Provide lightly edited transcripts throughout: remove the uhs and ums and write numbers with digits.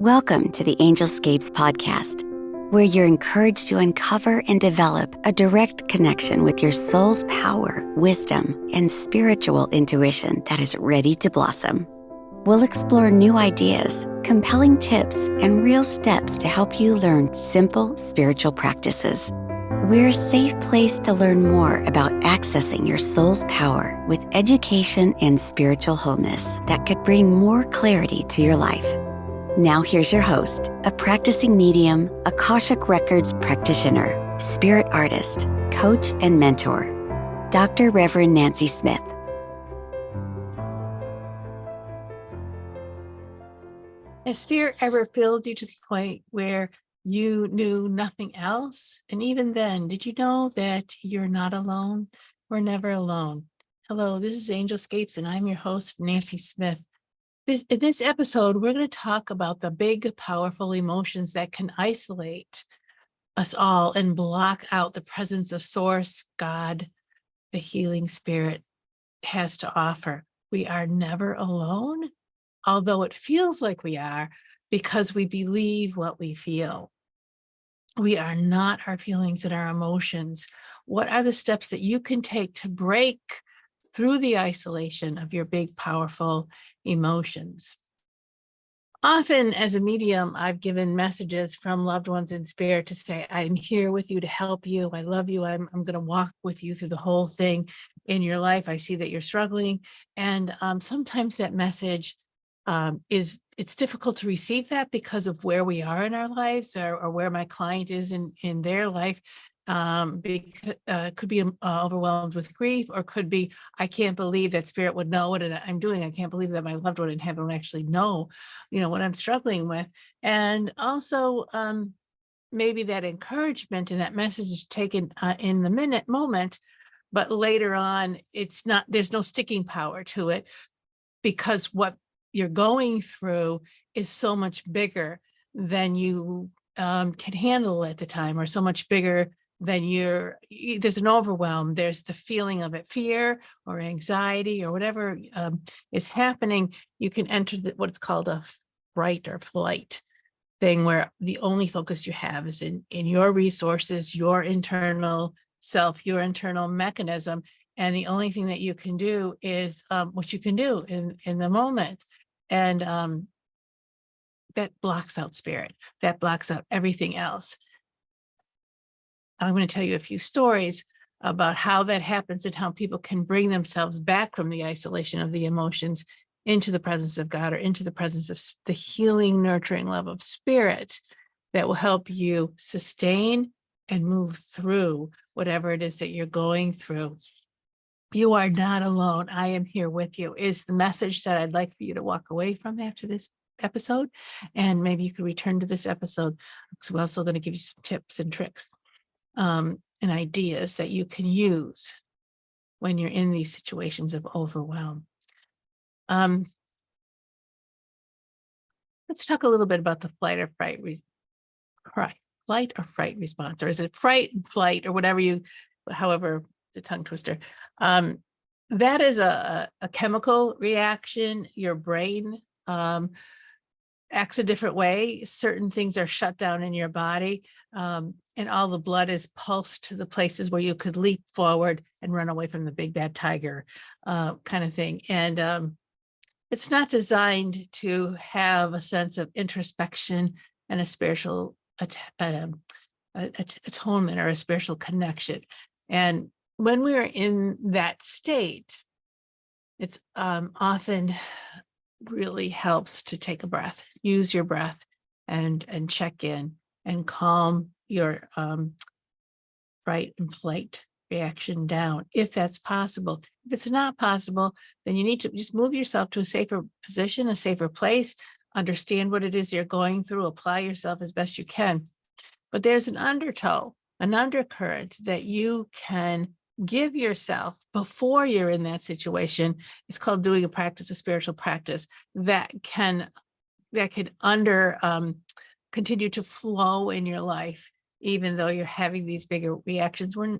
Welcome to the Angelscapes podcast, where you're encouraged to uncover and develop a direct connection with your soul's power, wisdom, and spiritual intuition that is ready to blossom. We'll explore new ideas, compelling tips, and real steps to help you learn simple spiritual practices. We're a safe place to learn more about accessing your soul's power with education and spiritual wholeness that could bring more clarity to your life. Now here's your host, a practicing medium, Akashic Records practitioner, spirit artist, coach, and mentor, Dr. Reverend Nancy Smith. Has fear ever filled you to the point where you knew nothing else? And even then, did you know that you're not alone? We're never alone. Hello, this is Angelscapes, and I'm your host, Nancy Smith. In this episode, we're going to talk about the big, powerful emotions that can isolate us all and block out the presence of Source, God, the healing spirit has to offer. We are never alone, although it feels like we are, because we believe what we feel. We are not our feelings and our emotions. What are the steps that you can take to break through the isolation of your big, powerful emotions? Often as a medium, I've given messages from loved ones in spirit to say, I'm here with you to help you. I love you. I'm going to walk with you through the whole thing in your life. I see that you're struggling. And sometimes that message it's difficult to receive that because of where we are in our lives or where my client is in their life. Could be overwhelmed with grief, or could be, I can't believe that spirit would know what I'm doing. I can't believe that my loved one in heaven would actually know, what I'm struggling with. And also, maybe that encouragement and that message is taken in the moment, but later on, there's no sticking power to it, because what you're going through is so much bigger than you can handle at the time, or so much bigger than there's an overwhelm. There's the feeling of it, fear or anxiety or whatever is happening. You can enter what's called a fright or flight thing, where the only focus you have is in your resources, your internal self, your internal mechanism. And the only thing that you can do is what you can do in the moment. And that blocks out spirit. That blocks out everything else. I'm going to tell you a few stories about how that happens and how people can bring themselves back from the isolation of the emotions into the presence of God, or into the presence of the healing, nurturing love of spirit that will help you sustain and move through whatever it is that you're going through. You are not alone. I am here with you is the message that I'd like for you to walk away from after this episode. And maybe you could return to this episode, because we're also going to give you some tips and tricks and ideas that you can use when you're in these situations of overwhelm. Let's talk a little bit about the flight or fright response, or is it fright and flight, or however, the tongue twister. That is a chemical reaction. Your brain acts a different way. Certain things are shut down in your body, and all the blood is pulsed to the places where you could leap forward and run away from the big bad tiger, kind of thing. And it's not designed to have a sense of introspection and a spiritual atonement or a spiritual connection. And when we're in that state, it's often really helps to take a breath, use your breath, and check in and calm your fright and flight reaction down, if that's possible. If it's not possible, then you need to just move yourself to a safer position, a safer place, understand what it is you're going through, apply yourself as best you can. But there's an undertow, an undercurrent that you can give yourself before you're in that situation. It's called doing a practice, a spiritual practice that can continue to flow in your life, even though you're having these bigger reactions. We're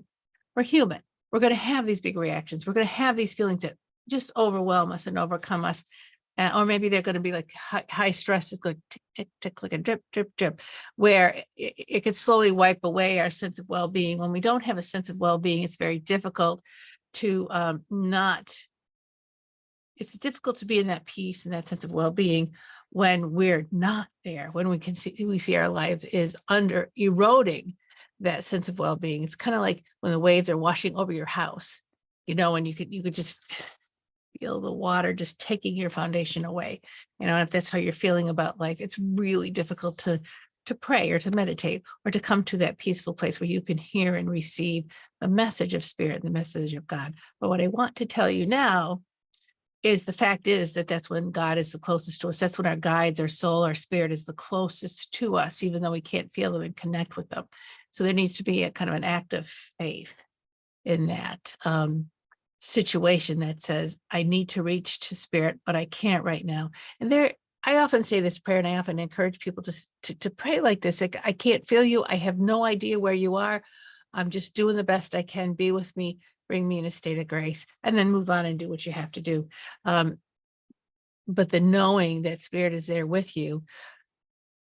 human. We're going to have these big reactions. We're going to have these feelings that just overwhelm us and overcome us. Or maybe they're going to be like high stress is going tick, tick, tick, like a drip, drip, drip, where it can slowly wipe away our sense of well-being. When we don't have a sense of well-being, it's very difficult to it's difficult to be in that peace and that sense of well-being when we're not there, when we see our lives is under eroding that sense of well-being. It's kind of like when the waves are washing over your house, and you could just feel the water just taking your foundation away. If that's how you're feeling about life, it's really difficult to pray or to meditate or to come to that peaceful place where you can hear and receive the message of spirit, the message of God. But what I want to tell you now is the fact is that that's when God is the closest to us. That's when our guides, our soul, our spirit is the closest to us, even though we can't feel them and connect with them. So there needs to be a kind of an act of faith in that situation that says, I need to reach to spirit, but I can't right now. And I often say this prayer, and I often encourage people to pray like this. Like, I can't feel you. I have no idea where you are. I'm just doing the best I can. Be with me, bring me in a state of grace, and then move on and do what you have to do. But the knowing that spirit is there with you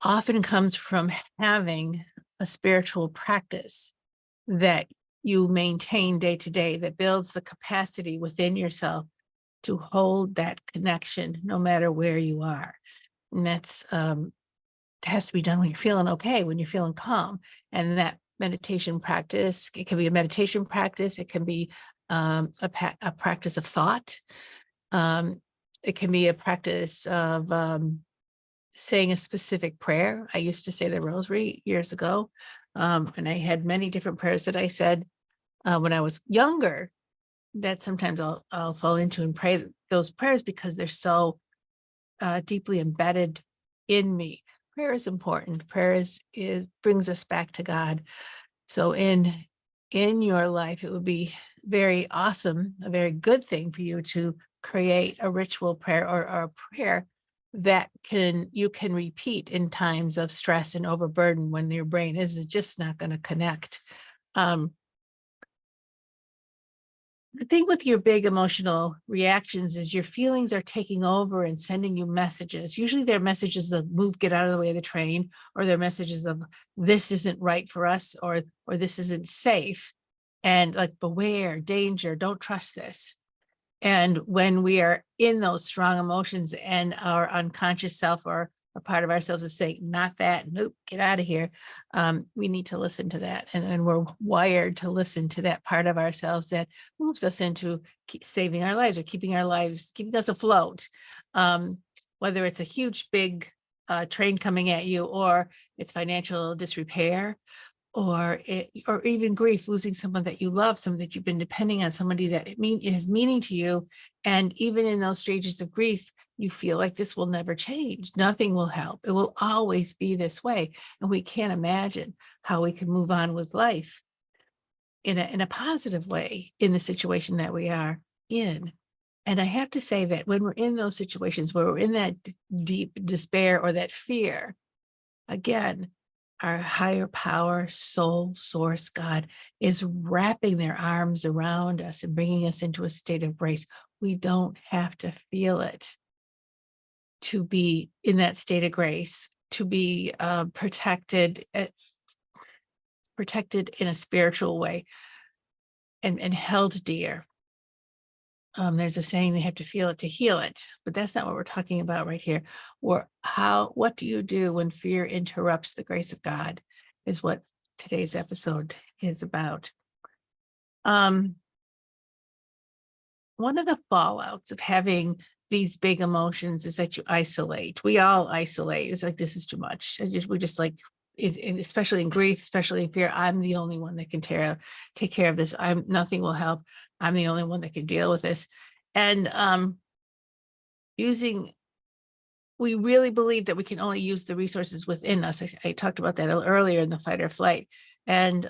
often comes from having a spiritual practice that you maintain day to day, that builds the capacity within yourself to hold that connection no matter where you are. And that's it has to be done when you're feeling okay, when you're feeling calm. And that meditation practice, it can be a meditation practice, it can be a practice of thought. It can be a practice of saying a specific prayer. I used to say the rosary years ago, and I had many different prayers that I said when I was younger, that sometimes I'll fall into and pray those prayers because they're so deeply embedded in me. Prayer is important. Prayer brings us back to God. So in your life, it would be very awesome, a very good thing for you to create a ritual prayer or a prayer that you can repeat in times of stress and overburden when your brain is just not going to connect. The thing with your big emotional reactions is your feelings are taking over and sending you messages. Usually they're messages of move, get out of the way of the train, or they're messages of this isn't right for us, or this isn't safe. And like, beware, danger, don't trust this. And when we are in those strong emotions and our unconscious self or a part of ourselves is saying, not that, nope, get out of here. We need to listen to that. And we're wired to listen to that part of ourselves that moves us into saving our lives or keeping us afloat. Whether it's a huge, big train coming at you, or it's financial disrepair, or even grief, losing someone that you love, someone that you've been depending on, somebody that is meaning to you. And even in those stages of grief, you feel like this will never change. Nothing will help. It will always be this way. And we can't imagine how we can move on with life in a positive way in the situation that we are in. And I have to say that when we're in those situations where we're in that deep despair or that fear, again, our higher power, soul, source, God is wrapping their arms around us and bringing us into a state of grace. We don't have to feel it to be in that state of grace, to be protected in a spiritual way and held dear. There's a saying, they have to feel it to heal it, but that's not what we're talking about right here. What do you do when fear interrupts the grace of God is what today's episode is about. One of the fallouts of having these big emotions is that you isolate. We all isolate. It's like, this is too much. We just like, especially in grief, especially in fear, I'm the only one that can take care of this. Nothing will help. I'm the only one that can deal with this. And we really believe that we can only use the resources within us. I talked about that earlier in the fight or flight. And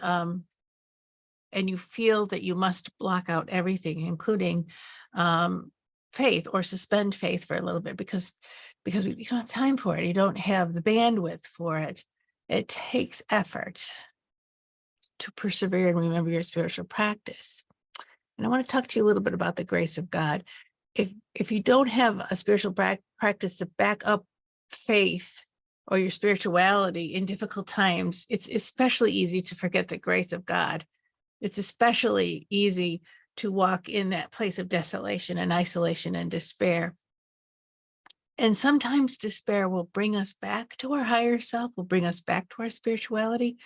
you feel that you must block out everything, including faith, or suspend faith for a little bit because you don't have time for it. You don't have the bandwidth for it. It takes effort to persevere and remember your spiritual practice. And I want to talk to you a little bit about the grace of God. if you don't have a spiritual practice to back up faith or your spirituality in difficult times, it's especially easy to forget the grace of God. It's especially easy to walk in that place of desolation and isolation and despair. And sometimes despair will bring us back to our higher self, will bring us back to our spirituality.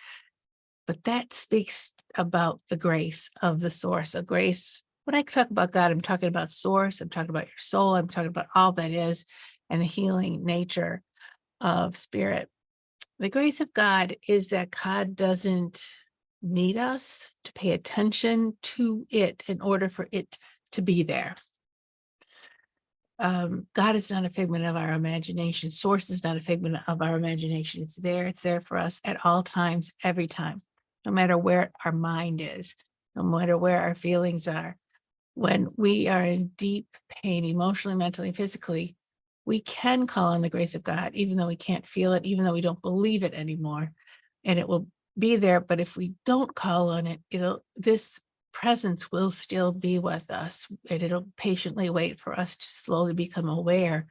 But that speaks about the grace of the source, a grace. When I talk about God, I'm talking about source, I'm talking about your soul, I'm talking about all that is, and the healing nature of spirit. The grace of God is that God doesn't need us to pay attention to it in order for it to be there. God is not a figment of our imagination. Source is not a figment of our imagination. It's there. It's there for us at all times, every time, no matter where our mind is, no matter where our feelings are. When we are in deep pain, emotionally, mentally, physically, we can call on the grace of God, even though we can't feel it, even though we don't believe it anymore, and it will be there. But if we don't call on it, this presence will still be with us, and it'll patiently wait for us to slowly become aware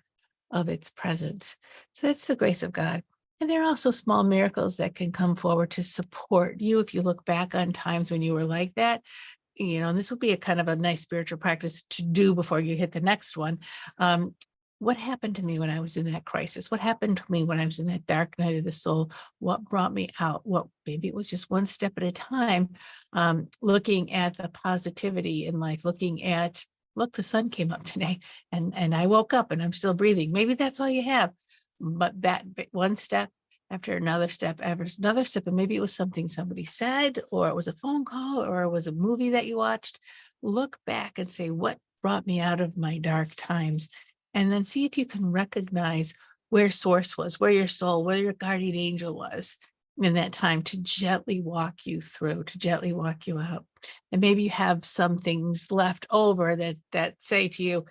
of its presence. So that's the grace of God. And there are also small miracles that can come forward to support you if you look back on times when you were like that. And this would be a kind of a nice spiritual practice to do before you hit the next one. What happened to me when I was in that crisis? What happened to me when I was in that dark night of the soul? What brought me out? Maybe it was just one step at a time, looking at the positivity in life, looking at, look, the sun came up today and I woke up and I'm still breathing. Maybe that's all you have. But that one step after another step, after another step, and maybe it was something somebody said, or it was a phone call, or it was a movie that you watched. Look back and say, what brought me out of my dark times? And then see if you can recognize where source was, where your soul, where your guardian angel was in that time to gently walk you through, to gently walk you out. And maybe you have some things left over that say to you,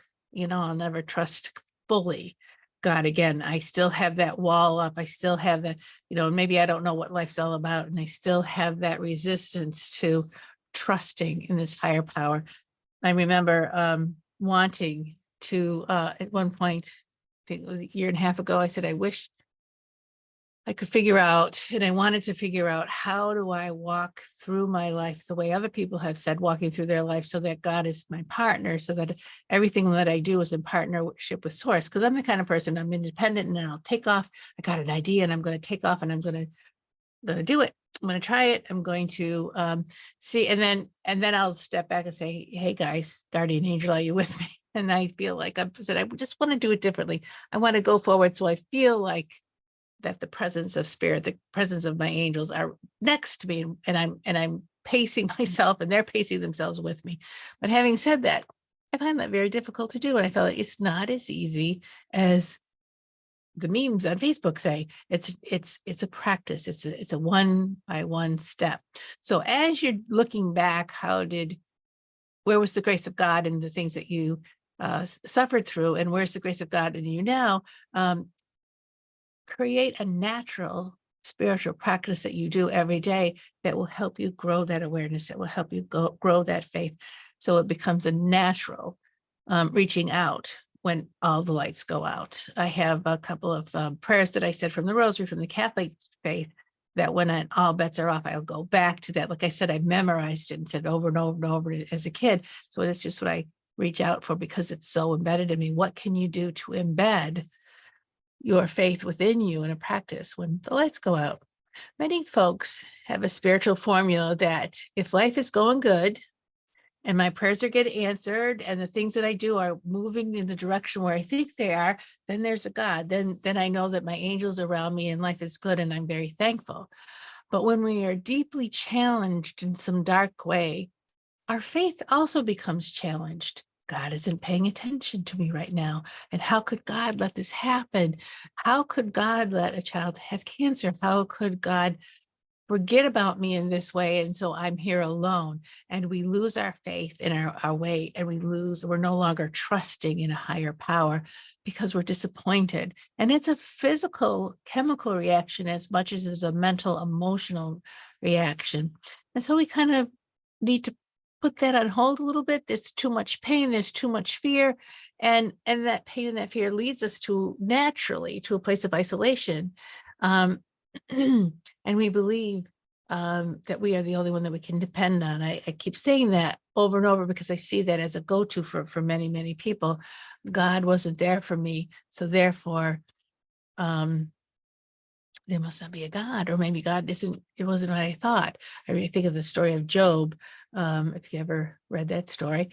I'll never trust fully God again. I still have that wall up. I still have that, maybe I don't know what life's all about. And I still have that resistance to trusting in this higher power. I remember wanting to, at one point, I think it was a year and a half ago, I said, I wish I could figure out, and I wanted to figure out, how do I walk through my life the way other people have said, walking through their life, so that God is my partner, so that everything that I do is in partnership with source. Because I'm the kind of person, I'm independent, and I'll take off. I got an idea and I'm going to take off and I'm going to do it. I'm going to try it. I'm going to see, and then I'll step back and say, hey guys, guardian angel, are you with me? And I feel like I said, I just want to do it differently. I want to go forward. So I feel like that the presence of spirit, the presence of my angels are next to me, and I'm pacing myself and they're pacing themselves with me. But having said that, I find that very difficult to do. And I felt like it's not as easy as the memes on Facebook say. It's a practice. It's a one by one step. So as you're looking back, where was the grace of God in the things that you suffered through, and where's the grace of God in you now? Create a natural spiritual practice that you do every day that will help you grow that awareness, that will help you grow that faith. So it becomes a natural reaching out when all the lights go out. I have a couple of prayers that I said from the rosary, from the Catholic faith, that when all bets are off, I'll go back to that. Like I said, I memorized it and said over and over and over as a kid. So that's just what I reach out for, because it's so embedded in me. What can you do to embed your faith within you in a practice when the lights go out? Many folks have a spiritual formula that if life is going good and my prayers are getting answered and the things that I do are moving in the direction where I think they are, then there's a God. Then I know that my angels are around me and life is good and I'm very thankful. But when we are deeply challenged in some dark way, our faith also becomes challenged. God isn't paying attention to me right now. And how could God let this happen? How could God let a child have cancer? How could God forget about me in this way? And so I'm here alone. And we lose our faith in our way, and we're no longer trusting in a higher power because we're disappointed. And it's a physical, chemical reaction as much as it's a mental, emotional reaction. And so we kind of need to put that on hold a little bit. There's too much pain, there's too much fear, and that pain and that fear leads us to naturally to a place of isolation. Um, and we believe that we are the only one that we can depend on. I keep saying that over and over because I see that as a go-to for many, many people. God wasn't there for me, so therefore, um, there must not be a God, or maybe God isn't, it wasn't what I thought. I really think of the story of Job. If you ever read that story,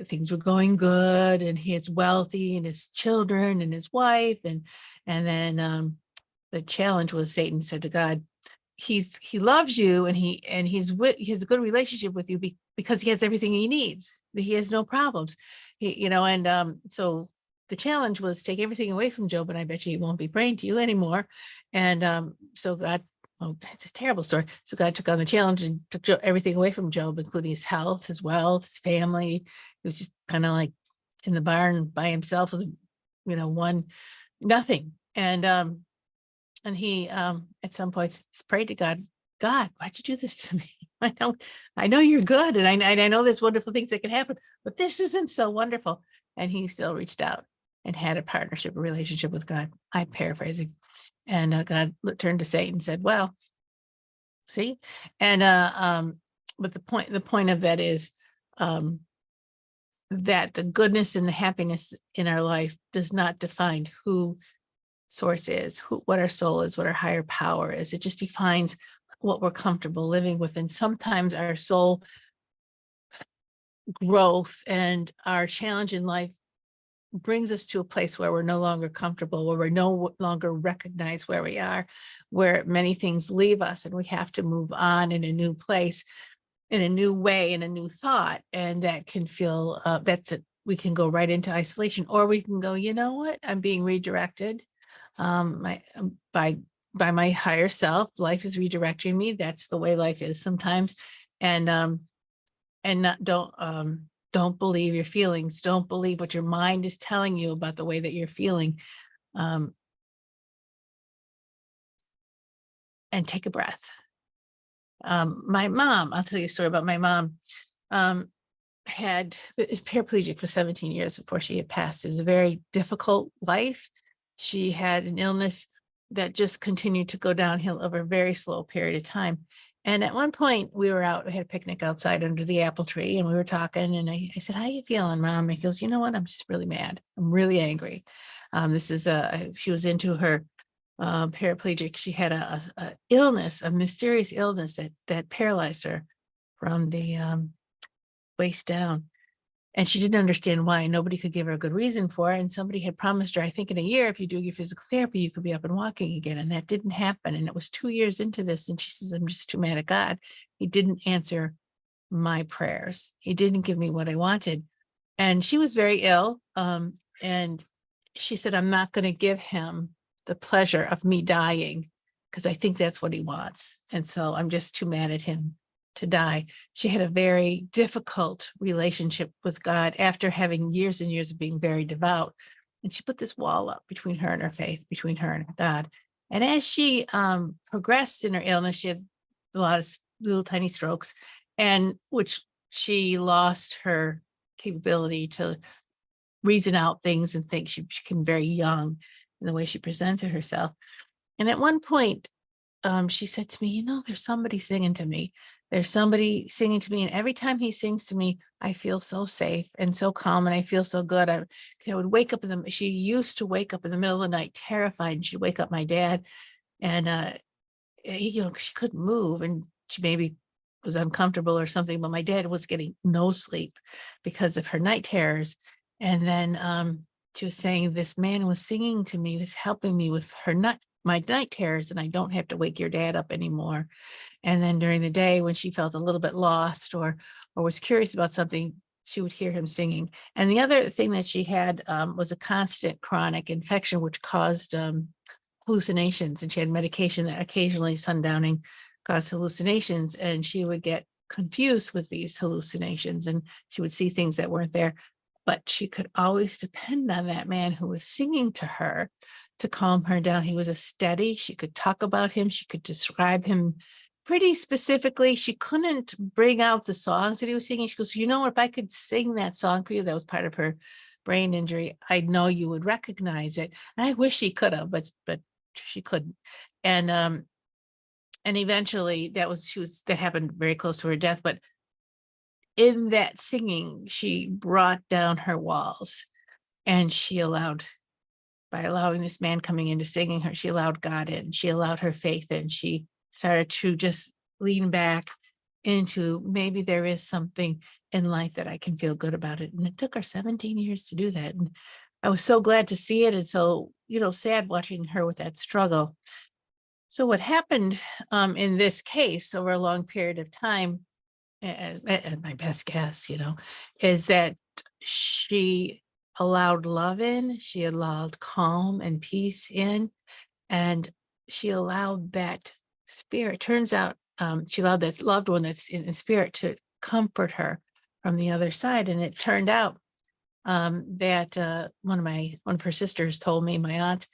things were going good and he is wealthy and his children and his wife. And then the challenge was Satan said to God, he loves you and he has a good relationship with you because he has everything he needs. He has no problems. So the challenge was take everything away from Job, and I bet you he won't be praying to you anymore. And so God, oh, it's a terrible story. So God took on the challenge and took everything away from Job, including his health, his wealth, his family. He was just kind of like in the barn by himself with, one nothing. And he at some point prayed to God, God, why'd you do this to me? I know you're good, and I know there's wonderful things that can happen, but this isn't so wonderful. And he still reached out and had a partnership, a relationship with God. I'm paraphrasing. And God turned to Satan and said, well, see? And but the point of that is that the goodness and the happiness in our life does not define who source is, what our soul is, what our higher power is. It just defines what we're comfortable living with. And sometimes our soul growth and our challenge in life brings us to a place where we're no longer comfortable, where we no longer recognize where we are, where many things leave us and we have to move on in a new place, in a new way, in a new thought. And that can feel, we can go right into isolation, or we can go, you know what, I'm being redirected by my higher self. Life is redirecting me. That's the way life is sometimes. And not don't believe your feelings. Don't believe what your mind is telling you about the way that you're feeling. And take a breath. My mom, I'll tell you a story about my mom. Is paraplegic for 17 years before she had passed. It was a very difficult life. She had an illness that just continued to go downhill over a very slow period of time. And at one point we were out, we had a picnic outside under the apple tree, and we were talking, and I said, how you feeling, Mom? And he goes, you know what? I'm just really mad. I'm really angry. She was into her paraplegic. She had a illness, a mysterious illness that paralyzed her from the waist down. And she didn't understand why. Nobody could give her a good reason for it. And somebody had promised her, I think in a year, if you do your physical therapy, you could be up and walking again. And that didn't happen. And it was 2 years into this. And she says, I'm just too mad at God. He didn't answer my prayers. He didn't give me what I wanted. And she was very ill. And she said, I'm not going to give him the pleasure of me dying, because I think that's what he wants. And so I'm just too mad at him to die. She had a very difficult relationship with God after having years and years of being very devout. And she put this wall up between her and her faith, between her and her God. And as she progressed in her illness, she had a lot of little tiny strokes, and which she lost her capability to reason out things and think. She became very young in the way she presented herself. And at one point, she said to me, there's somebody singing to me. There's somebody singing to me. And every time he sings to me, I feel so safe and so calm, and I feel so good. I would wake up she used to wake up in the middle of the night terrified, and she'd wake up my dad, and she couldn't move, and she maybe was uncomfortable or something, but my dad was getting no sleep because of her night terrors. And then she was saying, this man was singing to me, was helping me with my night terrors, and I don't have to wake your dad up anymore. And then during the day, when she felt a little bit lost or was curious about something, she would hear him singing. And the other thing that she had was a constant chronic infection, which caused hallucinations. And she had medication that occasionally, sundowning, caused hallucinations. And she would get confused with these hallucinations, and she would see things that weren't there. But she could always depend on that man who was singing to her to calm her down. He was a steady. She could talk about him. She could describe him pretty specifically, she couldn't bring out the songs that he was singing. She goes, if I could sing that song for you, that was part of her brain injury, I know you would recognize it. And I wish she could have, but she couldn't. And and eventually that happened very close to her death. But in that singing, she brought down her walls, and by allowing this man coming into singing her, she allowed God in, she allowed her faith in, she started to just lean back into, maybe there is something in life that I can feel good about it. And it took her 17 years to do that. And I was so glad to see it. And so, sad watching her with that struggle. So what happened in this case over a long period of time, and my best guess, is that she allowed love in, she allowed calm and peace in, and she allowed that spirit. Turns out she allowed that loved one that's in spirit to comfort her from the other side. And it turned out that one of her sisters told me, my aunt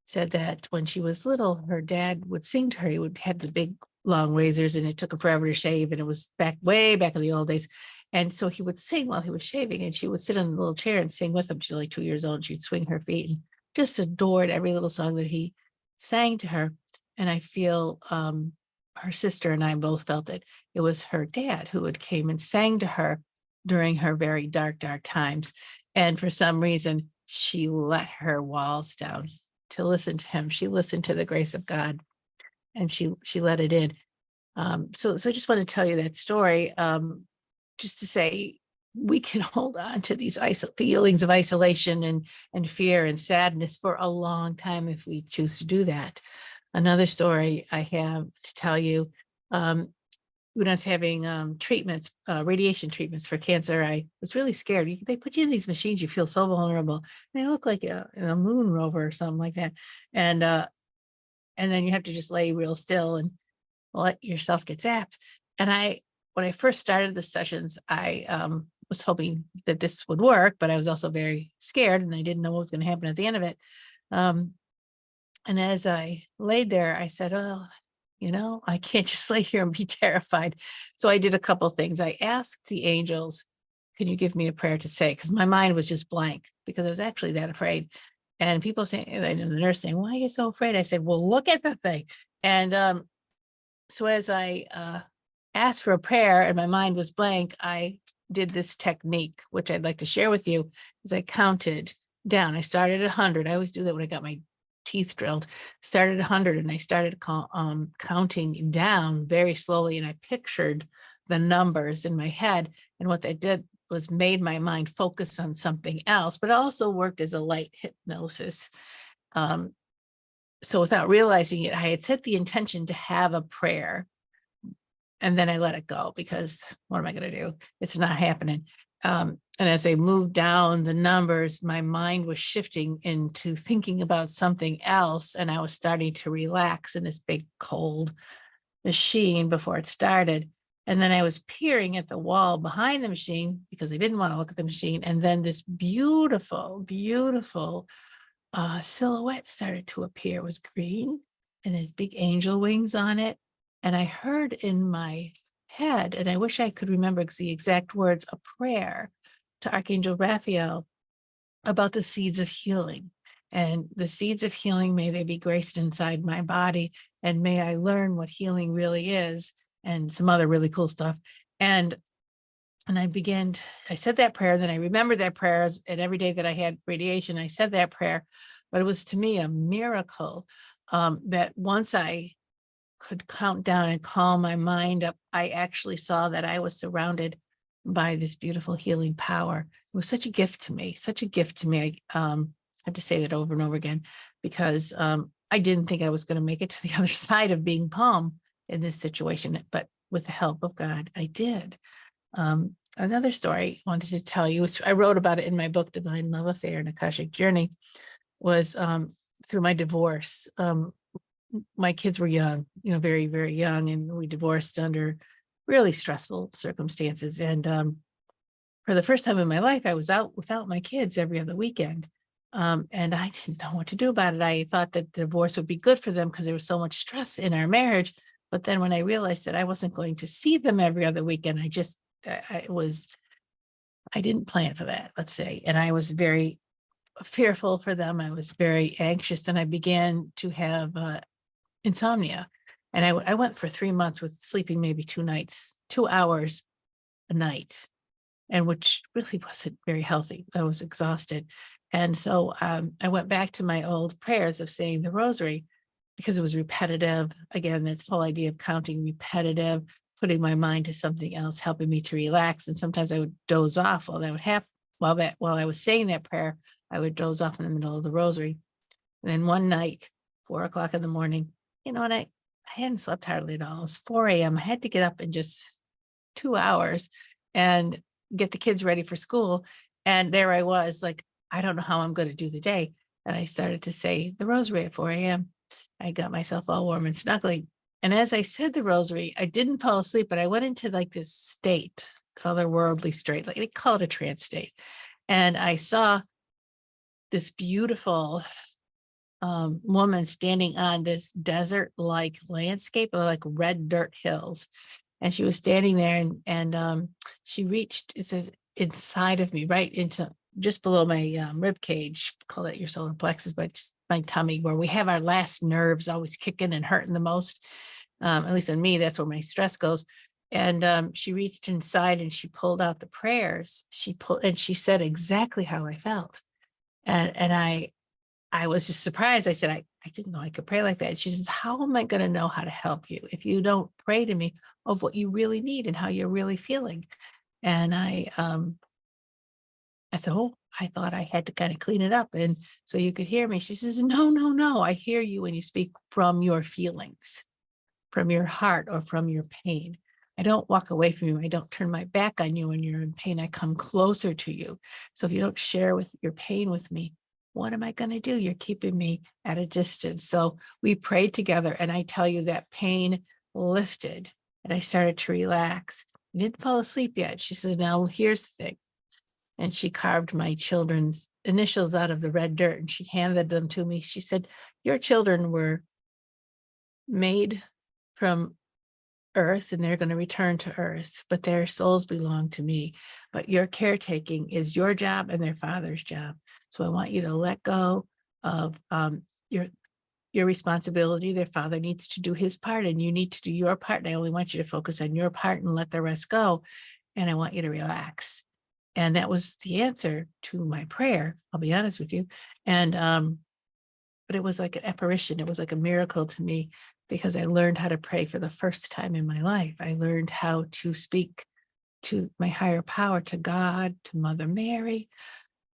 said that when she was little, her dad would sing to her. He would had the big long razors, and it took him forever to shave. And it was way back in the old days. And so he would sing while he was shaving, and she would sit in the little chair and sing with him. She's like 2 years old. And she'd swing her feet and just adored every little song that he sang to her. And I feel her sister and I both felt that it was her dad who had came and sang to her during her very dark times. And for some reason, she let her walls down to listen to him. She listened to the grace of God, and she let it in. So I just want to tell you that story, just to say we can hold on to these feelings of isolation and fear and sadness for a long time if we choose to do that. Another story I have to tell you, when I was having treatments, radiation treatments for cancer, I was really scared. They put you in these machines, you feel so vulnerable. They look like a moon rover or something like that. And then you have to just lay real still and let yourself get zapped. And when I first started the sessions, I was hoping that this would work, but I was also very scared, and I didn't know what was going to happen at the end of it. And as I laid there, I said, oh, I can't just lay here and be terrified. So I did a couple things. I asked the angels, can you give me a prayer to say? Because my mind was just blank, because I was actually that afraid. And people saying, and the nurse saying, why are you so afraid? I said, well, look at the thing. And so as I asked for a prayer and my mind was blank, I did this technique, which I'd like to share with you, as I counted down. I started at 100. I always do that when I got my teeth drilled. Started at 100, and I started counting down very slowly, and I pictured the numbers in my head. And what that did was made my mind focus on something else, but it also worked as a light hypnosis. So without realizing it, I had set the intention to have a prayer, and then I let it go, because what am I going to do? It's not happening. And as I moved down the numbers, my mind was shifting into thinking about something else, and I was starting to relax in this big cold machine before it started. And then I was peering at the wall behind the machine, because I didn't want to look at the machine. And then this beautiful silhouette started to appear. It was green, and there's big angel wings on it. And I heard in my head, and I wish I could remember the exact words, a prayer to Archangel Raphael about the seeds of healing. And the seeds of healing, may they be graced inside my body, and may I learn what healing really is, and some other really cool stuff. And I said that prayer, then I remembered that prayer, and every day that I had radiation, I said that prayer. But it was, to me, a miracle that once I could count down and calm my mind up, I actually saw that I was surrounded by this beautiful healing power. It was such a gift to me, such a gift to me. I have to say that over and over again, because I didn't think I was going to make it to the other side of being calm in this situation, but with the help of God, I did. Another story I wanted to tell you, which I wrote about it in my book, Divine Love Affair and Akashic Journey, was through my divorce. My kids were young, very, very young, and we divorced under really stressful circumstances. And for the first time in my life, I was out without my kids every other weekend. And I didn't know what to do about it. I thought that the divorce would be good for them, because there was so much stress in our marriage. But then when I realized that I wasn't going to see them every other weekend, I didn't plan for that, let's say. And I was very fearful for them. I was very anxious, and I began to have insomnia. And I went for 3 months with sleeping maybe 2 nights, 2 hours a night, and which really wasn't very healthy. I was exhausted. And so I went back to my old prayers of saying the rosary because it was repetitive. Again, that's the whole idea of counting repetitive, putting my mind to something else, helping me to relax. And sometimes I would doze off while I was saying that prayer, I would doze off in the middle of the rosary. And then one night, 4 o'clock in the morning, and I hadn't slept hardly at all. It was 4 a.m. I had to get up in just 2 hours and get the kids ready for school. And there I was, like, I don't know how I'm going to do the day. And I started to say the rosary at 4 a.m. I got myself all warm and snuggly. And as I said the rosary, I didn't fall asleep, but I went into like this state, otherworldly state, like they call it a trance state. And I saw this beautiful woman standing on this desert-like landscape of like red dirt hills. And she was standing there, and she reached, inside of me, right into just below my rib cage, call it your solar plexus, but just my tummy, where we have our last nerves always kicking and hurting the most. At least in me, that's where my stress goes. And she reached inside and she pulled out the prayers. And she said exactly how I felt. And I was just surprised. I said, I didn't know I could pray like that. She says, how am I going to know how to help you if you don't pray to me of what you really need and how you're really feeling? And I said, oh, I thought I had to kind of clean it up. And so you could hear me. She says, no, no, no. I hear you when you speak from your feelings, from your heart, or from your pain. I don't walk away from you. I don't turn my back on you when you're in pain. I come closer to you. So if you don't share with your pain with me, what am I going to do? You're keeping me at a distance. So we prayed together, and I tell you that pain lifted and I started to relax. I didn't fall asleep yet. She says, now here's the thing. And she carved my children's initials out of the red dirt and she handed them to me. She said, your children were made from earth and they're going to return to earth, but their souls belong to me. But your caretaking is your job and their father's job. So I want you to let go of your responsibility. Their father needs to do his part and you need to do your part. And I only want you to focus on your part and let the rest go. And I want you to relax. And that was the answer to my prayer, I'll be honest with you. And but it was like an apparition. It was like a miracle to me because I learned how to pray for the first time in my life. I learned how to speak to my higher power, to God, to Mother Mary,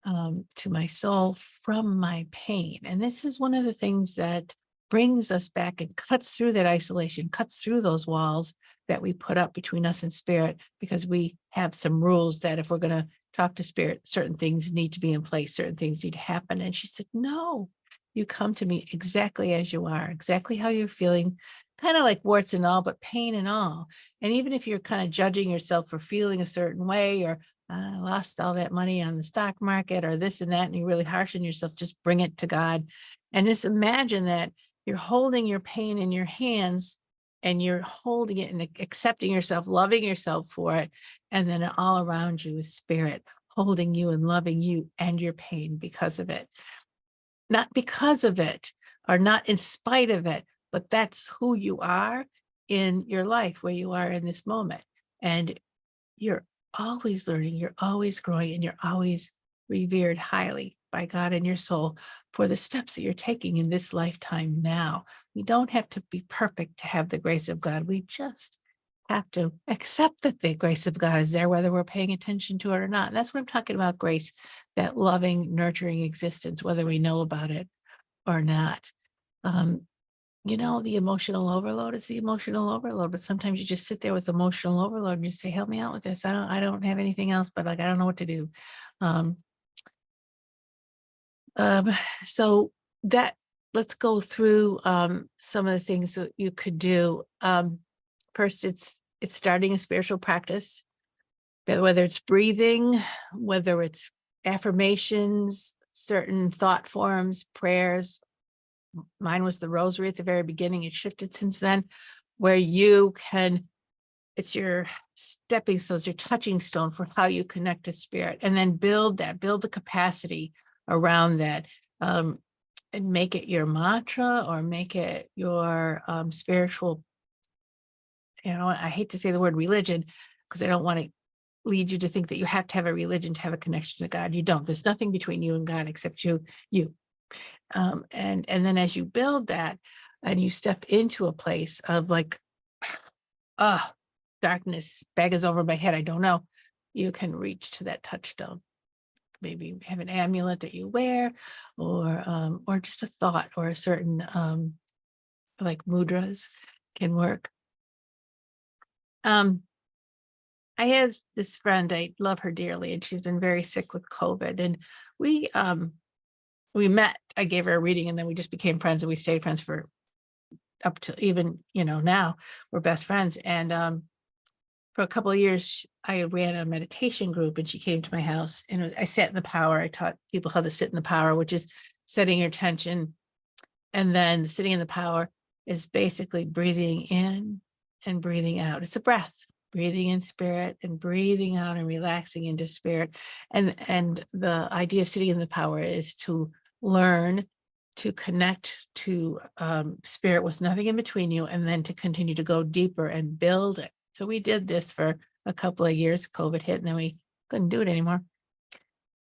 to my soul from my pain. And this is one of the things that brings us back and cuts through that isolation, cuts through those walls that we put up between us and spirit, because we have some rules that if we're going to talk to spirit, certain things need to be in place, certain things need to happen. And she said, no, you come to me exactly as you are, exactly how you're feeling, kind of like warts and all, but pain and all. And even if you're kind of judging yourself for feeling a certain way, or I lost all that money on the stock market or this and that, and you're really harsh on yourself, just bring it to God. And just imagine that you're holding your pain in your hands and you're holding it and accepting yourself, loving yourself for it. And then all around you is spirit holding you and loving you and your pain because of it. Not because of it or not in spite of it, but that's who you are in your life, where you are in this moment. And you're always learning, you're always growing, and you're always revered highly by God and your soul for the steps that you're taking in this lifetime now. We don't have to be perfect to have the grace of God. We just have to accept that the grace of God is there, whether we're paying attention to it or not. And that's what I'm talking about, grace, that loving, nurturing existence, whether we know about it or not. The emotional overload is the emotional overload, but sometimes you just sit there with emotional overload and you say, help me out with this. I don't have anything else, but like, I don't know what to do. Um, so that let's go through some of the things that you could do. First, it's starting a spiritual practice, whether it's breathing, whether it's affirmations, certain thought forms, prayers. Mine was the rosary at the very beginning. It shifted since then. where it's your stepping stones, your touching stone for how you connect to spirit, and then build the capacity around that, and make it your mantra or make it your spiritual, I hate to say the word religion because I don't want to lead you to think that you have to have a religion to have a connection to God. You don't. There's nothing between you and God except you. And then as you build that and you step into a place of like, ah, darkness, bag is over my head, I don't know, you can reach to that touchstone. Maybe have an amulet that you wear, or just a thought, or a certain like mudras can work. I had this friend, I love her dearly, and she's been very sick with COVID. And we we met, I gave her a reading, and then we just became friends, and we stayed friends for up to even, now we're best friends. And for a couple of years, I ran a meditation group, and she came to my house, and I sat in the power. I taught people how to sit in the power, which is setting your tension. And then sitting in the power is basically breathing in and breathing out. It's a breath, breathing in spirit and breathing out and relaxing into spirit. And the idea of sitting in the power is to learn to connect to spirit with nothing in between you, and then to continue to go deeper and build it. So we did this for a couple of years. COVID hit, and then we couldn't do it anymore.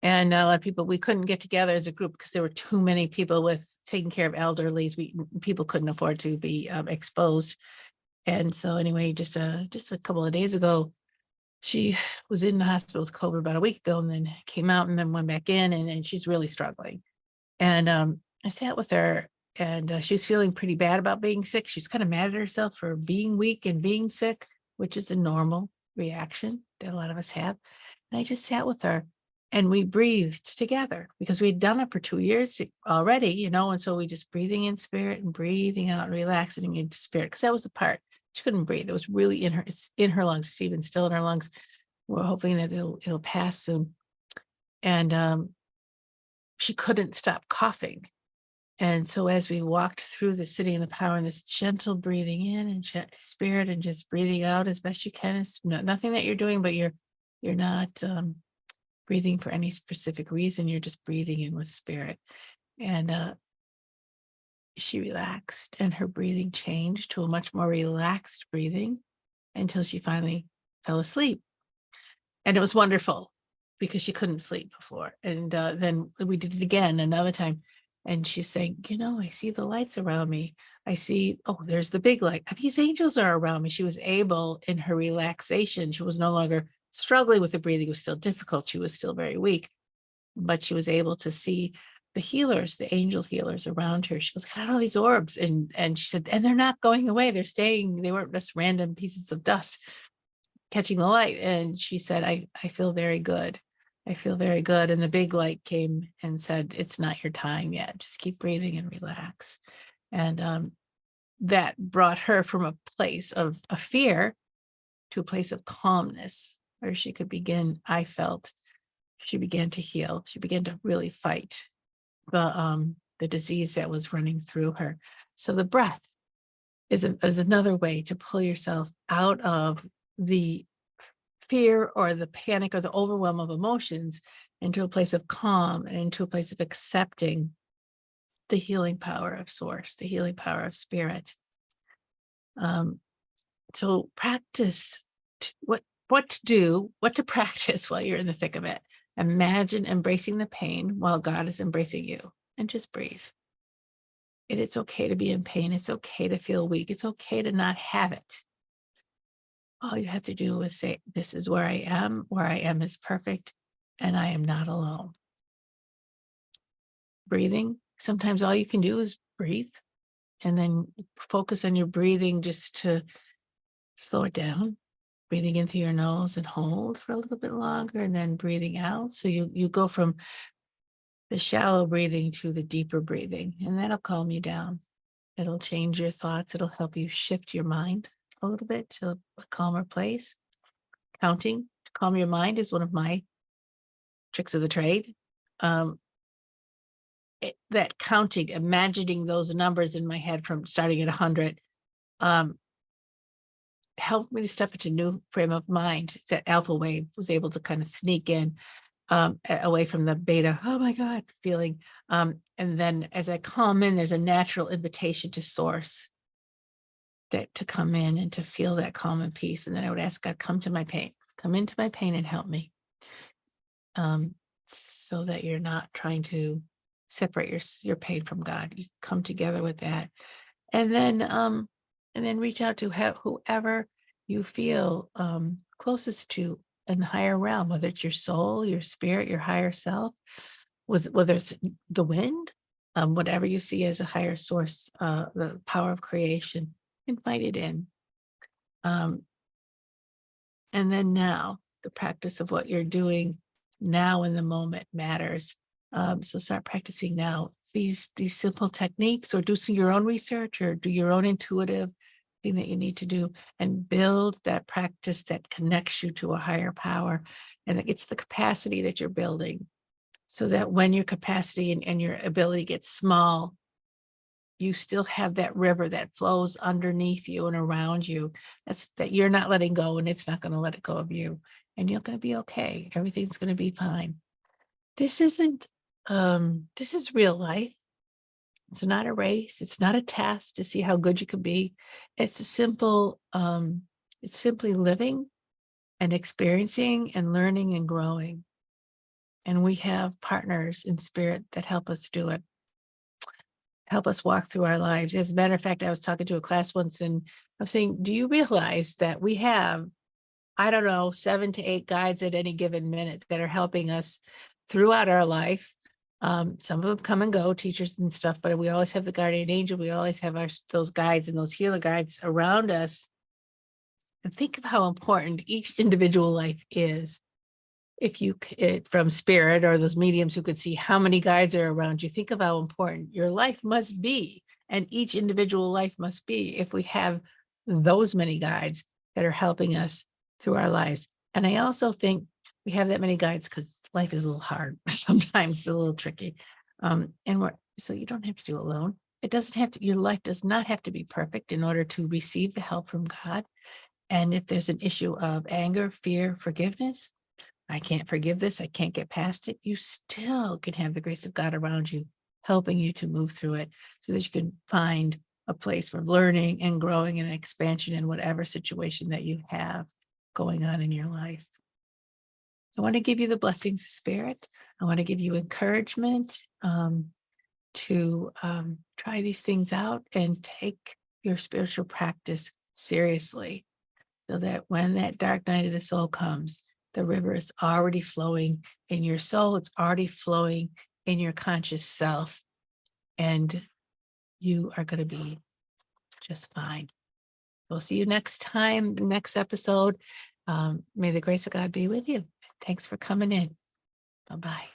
And a lot of people, we couldn't get together as a group because there were too many people with taking care of elderlies. People couldn't afford to be exposed. And so anyway, just a couple of days ago, she was in the hospital with COVID about a week ago, and then came out and then went back in, and she's really struggling. And I sat with her, and she was feeling pretty bad about being sick. She's kind of mad at herself for being weak and being sick, which is a normal reaction that a lot of us have. And I just sat with her, and we breathed together because we had done it for 2 years already, and so we just breathing in spirit and breathing out, relaxing into spirit, because that was the part. She couldn't breathe. It was really it's in her lungs. It's even still in her lungs. We're hoping that it'll pass soon. And she couldn't stop coughing. And so as we walked through the sitting in the power, and this gentle breathing in and spirit, and just breathing out as best you can, it's nothing that you're doing, but you're not breathing for any specific reason. You're just breathing in with spirit. And she relaxed, and her breathing changed to a much more relaxed breathing until she finally fell asleep. And it was wonderful because she couldn't sleep before. And then we did it again another time. And she's saying, I see the lights around me. I see, oh, there's the big light. These angels are around me. She was able, in her relaxation, she was no longer struggling with the breathing. It was still difficult. She was still very weak, but she was able to see the healers, the angel healers around her. She was like, I got all these orbs. And she said, and they're not going away. They're staying. They weren't just random pieces of dust catching the light. And she said, I feel very good. I feel very good. And the big light came and said, it's not your time yet. Just keep breathing and relax. And that brought her from a place of a fear to a place of calmness, where she could begin, I felt, she began to heal. She began to really fight the disease that was running through her. So the breath is another way to pull yourself out of the fear or the panic or the overwhelm of emotions into a place of calm, and into a place of accepting the healing power of source, the healing power of spirit. So practice what to practice while you're in the thick of it. Imagine embracing the pain while God is embracing you, and just breathe. It's okay to be in pain. It's okay to feel weak. It's okay to not have it. All you have to do is say, this is where I am. Where I am is perfect, and I am not alone. Breathing. Sometimes all you can do is breathe, and then focus on your breathing just to slow it down. Breathing in through your nose and hold for a little bit longer, and then breathing out. So you go from the shallow breathing to the deeper breathing, and that'll calm you down. It'll change your thoughts. It'll help you shift your mind a little bit to a calmer place. Counting to calm your mind is one of my tricks of the trade. That counting, imagining those numbers in my head from starting at 100, helped me to step into a new frame of mind. That alpha wave was able to kind of sneak in away from the beta, oh my God, feeling. And then as I come in, there's a natural invitation to source that to come in and to feel that calm and peace. And then I would ask God, come to my pain, come into my pain and help me. So that you're not trying to separate your pain from God. You come together with that. And then reach out to whoever you feel closest to in the higher realm, whether it's your soul, your spirit, your higher self, whether it's the wind, whatever you see as a higher source, the power of creation, invite it in. And then now, the practice of what you're doing now in the moment matters. So start practicing now these simple techniques, or do some your own research, or do your own intuitive thing that you need to do, and build that practice that connects you to a higher power. And it's the capacity that you're building, so that when your capacity and your ability gets small, you still have that river that flows underneath you and around you. That you're not letting go, and it's not going to let it go of you. And you're going to be okay. Everything's going to be fine. This is real life. It's not a race. It's not a test to see how good you can be. It's it's simply living and experiencing and learning and growing. And we have partners in spirit that help us do it, help us walk through our lives. As a matter of fact, I was talking to a class once, and I was saying, do you realize that we have, I don't know, 7 to 8 guides at any given minute that are helping us throughout our life? Some of them come and go, teachers and stuff, but we always have the guardian angel. We always have those guides and those healer guides around us. And think of how important each individual life is. If you, from spirit or those mediums who could see how many guides are around you, think of how important your life must be, and each individual life must be, if we have those many guides that are helping us through our lives. And I also think we have that many guides because life is a little hard. Sometimes it's a little tricky. So you don't have to do it alone. It doesn't have to, your life does not have to be perfect in order to receive the help from God. And if there's an issue of anger, fear, forgiveness, I can't forgive this, I can't get past it, you still can have the grace of God around you, helping you to move through it, so that you can find a place for learning and growing and expansion in whatever situation that you have going on in your life. So I want to give you the blessings of spirit. I want to give you encouragement to try these things out and take your spiritual practice seriously, so that when that dark night of the soul comes, the river is already flowing in your soul. It's already flowing in your conscious self, and you are going to be just fine. We'll see you next time, next episode. May the grace of God be with you. Thanks for coming in. Bye-bye.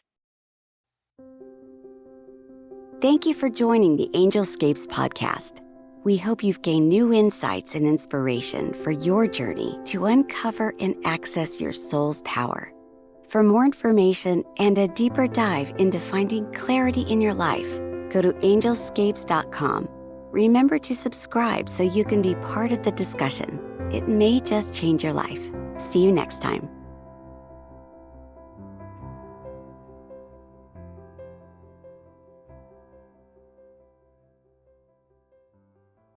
Thank you for joining the Angelscapes podcast. We hope you've gained new insights and inspiration for your journey to uncover and access your soul's power. For more information and a deeper dive into finding clarity in your life, go to angelscapes.com. Remember to subscribe so you can be part of the discussion. It may just change your life. See you next time.